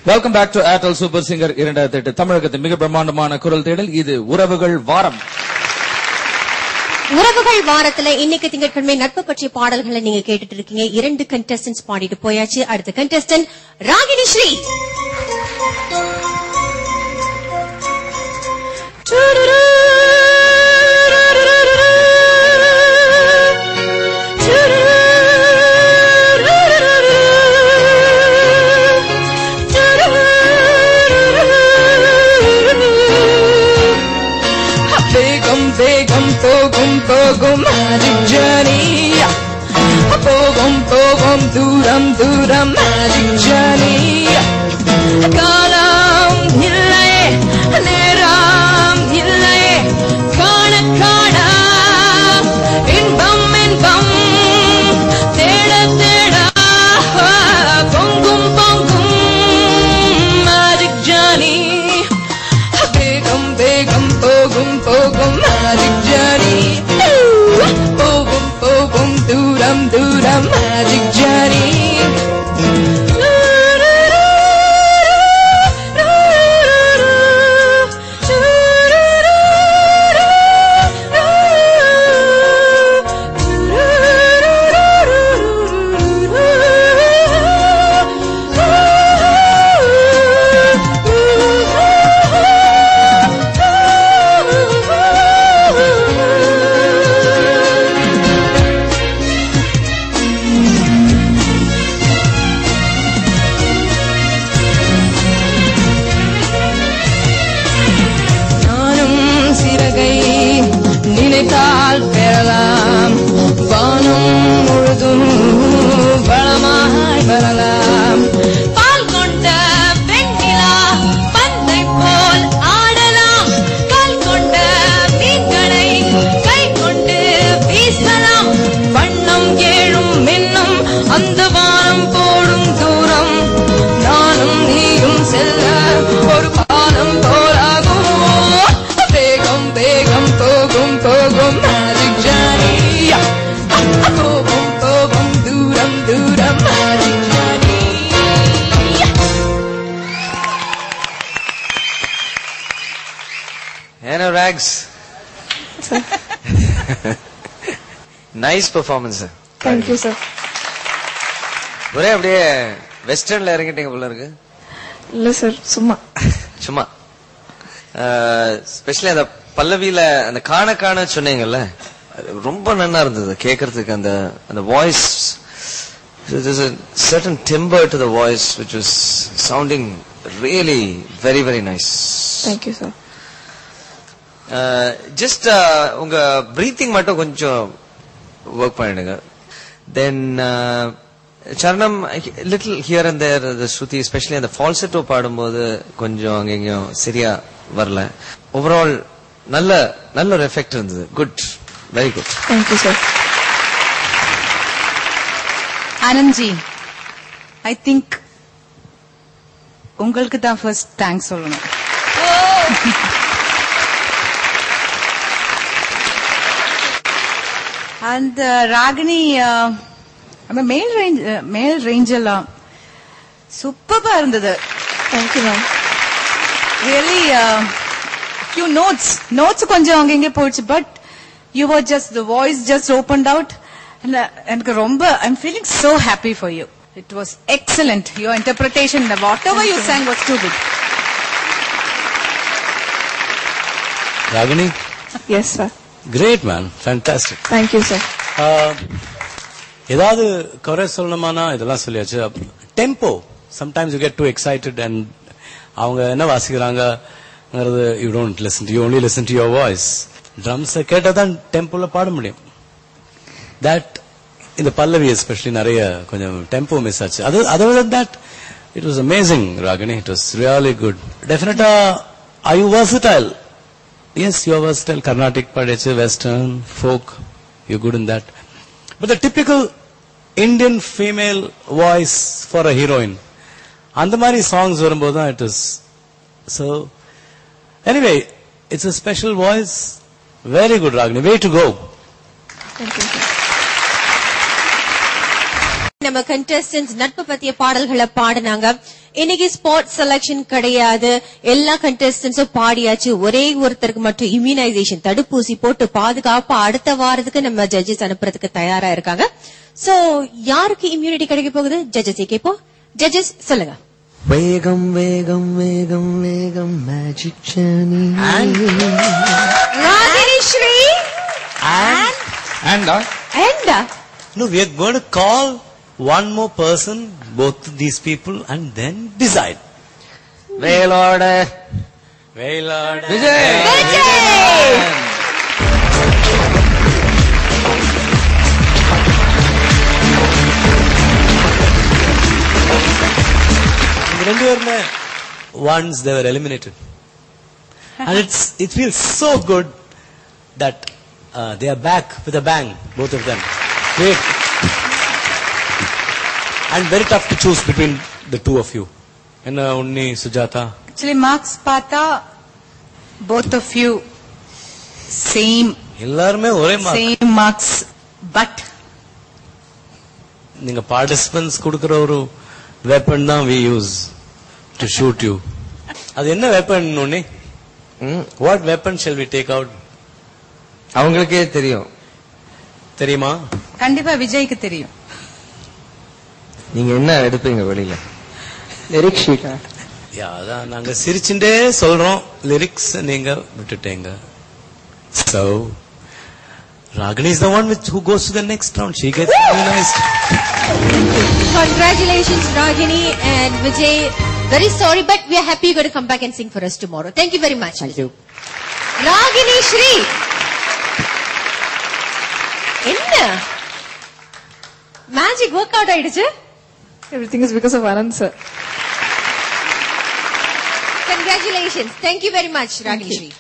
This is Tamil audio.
Welcome back to Airtel super singer 2008 தமிழகத்தின் மிக பிரம்மாண்டமான குரல் தேடல். இது உறவுகள் வாரம். உறவுகள் வாரத்துல இன்னைக்கு திங்கட்கிழமை நட்பு பற்றிய பாடல்களை நீங்க கேட்டுட்டு இருக்கீங்க. 2 கண்டஸ்டன்ட்ஸ் பாடிட்டு போயாச்சு. அடுத்த contestant Ragini Sri. Pogum magic journey. Pogum duram magic journey. Kalam illai neram illai kana inbam teda pongum magic journey. Begum pogum magic journey. Duram magic journey. நினைத்தால் பெறலாம் வானம் முழுதும் வளமாய் வரலாம். பால் கொண்ட வெண்ணிலா பந்தை போல் ஆடலாம். கால் கொண்ட மீன்களை கை கொண்டு வீசலாம். வண்ணம் ஏழும் மின்னும் அந்த வானம் போடும் தூரம் நானும் நீயும் செல்ல ஒரு பாலம் போலாகும். வேகம் வேகம் போகும் magic journey. Pogum duram magic journey. Hello Rags. Nice performance sir. Thank you sir. ஒரே அப்படியே வெஸ்டர்ன்ல இறங்கிட்டீங்க போல இருக்கு. இல்ல சார் சும்மா ஸ்பெஷலி அந்த பல்லவியில அந்த காண சொன்னீங்கல்ல, ரொம்ப நல்லா இருந்தது கேட்கறதுக்கு. அந்த voice, there's a certain timbre to the voice which was sounding really very very nice. Thank you sir. Just உங்க breathing மட்டும் கொஞ்சம் work பண்ணிடுங்க. Then சரணம் little here and there, the Shruti especially அந்த falsetto பாடும்போது கொஞ்சம் அங்கேயும் சரியா வரல. ஓவரால் நல்ல ஒரு எஃபெக்ட் இருந்தது. Good, very good. Thank you sir. Anandji, I think உங்களுக்கு தான் ஃபர்ஸ்ட் தேங்க்ஸ் சொல்லணும். அந்த ராகினி அந்த மேல் ரேஞ்ச் எல்லாம் சூப்பரா இருந்தது. Thank you ma'am. Really few notes கொஞ்சம் அங்கங்க போயிடுச்சு. But you were just the voice just opened out. எனக்கு ரொம்ப I am feeling so happy for you. It was excellent. Your interpretation, whatever you sang was too good. Ragini? Yes sir. Great man, fantastic. Thank you sir. ஏதாவது குறை சொல்லணுமானா இதெல்லாம் சொல்லியாச்சு. Tempo, sometimes you get too excited and அவங்க என்ன வாசிக்கிறாங்க, you don't listen to, you only listen to your voice. Drums கேட்டாதான் டெம்போல பாட முடியும். That in the Pallavi especially நிறைய கொஞ்சம் டெம்போ மிஸ் ஆச்சு. Other than that it was amazing Ragini, it was really good. Definitely are you versatile? Yes, you are versatile. Carnatic padachu, western, folk, you're good in that. But the typical Indian female voice for a heroine, அந்த மாதிரி songs வரும்போது it is so. Anyway, it's a special voice. Very good Ragini, way to go. Thank you sir. நம்ம கண்டஸ்டன்ட்ஸ் நட்பு பத்திய பாடல்களை பாடினாங்க. இன்னைக்கு ஸ்பாட் செலக்ஷன் கிடையாது. எல்லா கண்டெஸ்டன்ஸும் பாடியாச்சு. ஒரே ஒருத்தருக்கு மட்டும் இம்யூனைசேஷன் தடுப்பூசி போட்டு பாதுகாப்பா அடுத்த வாரத்துக்கு நம்ம ஜட்ஜஸ் அனுப்புறதுக்கு தயாரா இருக்காங்க. சோ யாருக்கு இம்யூனிட்டி கிடைக்க போகுது ஜட்ஜஸ் கேப்போம். ஜட்ஜஸ் சொல்லுங்க. வேகம் வேகம் வேகம் வேகம் magic journey Ragini Sri and no, we are going to call one more person, both these people, and then decide. வேலோட விஜய். ரெண்டு பேருமே once they were eliminated, and it feels so good that they are back with a bang, both of them. Great. And very tough to choose between the two of you. And Unni, Sujata. Actually, marks பார்த்தா both of you same எல்லாருமே ஒரே மார்க். same marks, but நீங்க பார்ட்டிசிபென்ட்ஸ் கொடுக்கிற ஒரு வெப்பன் தான் we use to shoot you. அது என்ன weapon Unni? What weapon shall we take out? அவங்களுக்கே தெரியும். தெரியுமா? கண்டிப்பா விஜய்க்கு தெரியும். நீங்க என்ன எடுப்பீங்க வெளியில? Lyric sheet. அதான் நாங்க சிரிச்சுட்டே சொல்றோம், லிரிக்ஸ் நீங்க விட்டுட்டீங்க. So Ragini is the one who goes to the next round. She gets immunized. Congratulations Ragini and Vijay. Very sorry but we are happy you're going to come back and sing for us tomorrow. Thank you very much. Thank you. Ragini Shri. என்ன மேஜிக் வொர்க் அவுட் ஆயிடுச்சு? Everything is because of Anand sir. Congratulations. Thank you very much Ragini Shri.